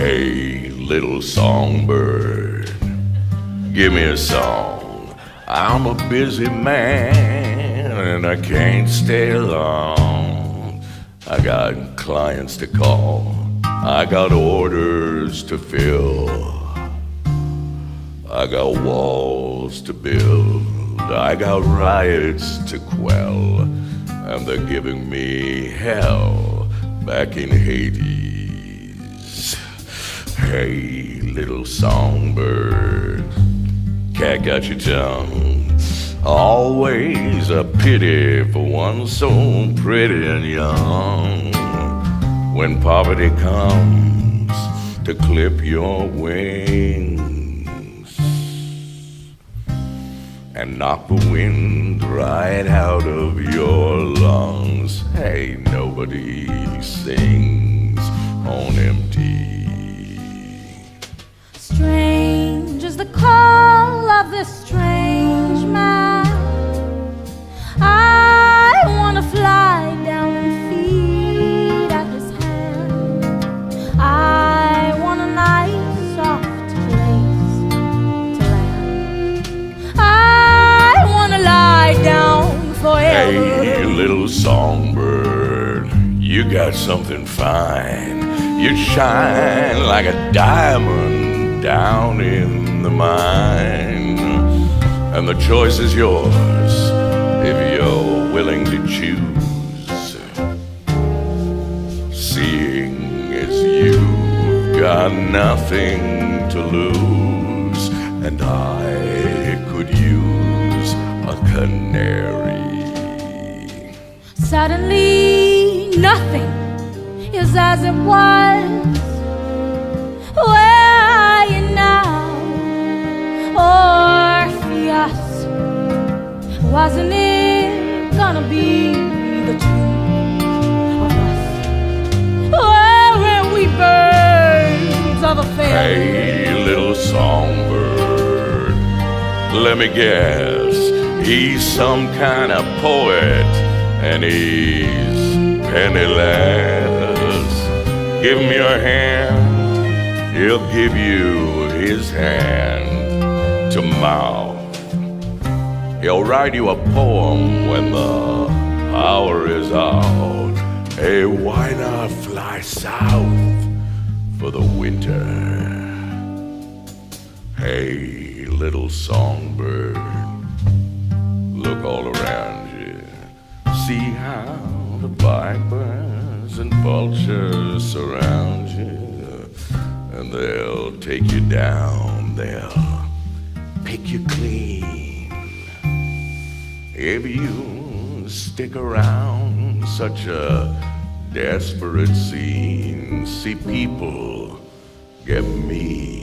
Hey, little songbird, give me a song. I'm a busy man and I can't stay long. I got clients to call, I got orders to fill, I got walls to build, I got riots to quell, and they're giving me hell back in Hades. Hey, little songbird, cat got your tongue. Always a pity for one so pretty and young. When poverty comes to clip your wings and knock the wind right out of your lungs, hey, nobody sings on empty. Strange is the call of this strange man. I wanna fly down and feed at his hand. I want a nice soft place to land. I wanna lie down forever. Hey, little songbird, you got something fine. You shine like a diamond down in the mine, and the choice is yours if you're willing to choose. Seeing as you've got nothing to lose, and I could use a canary. Suddenly nothing is as it was. Where are you now, Orpheus? Wasn't it gonna be the two of us? Weren't we birds of a feather? Hey, little songbird, let me guess, he's some kind of poet and he's penniless. Give him your hand, he'll give you his hand to mouth. He'll write you a poem when the power is out. Hey, why not fly south for the winter? Hey, little songbird, look all around you. See how the blackbirds and vultures surround you. And they'll take you down, they'll pick you clean. If you stick around such a desperate scene, see people get mean.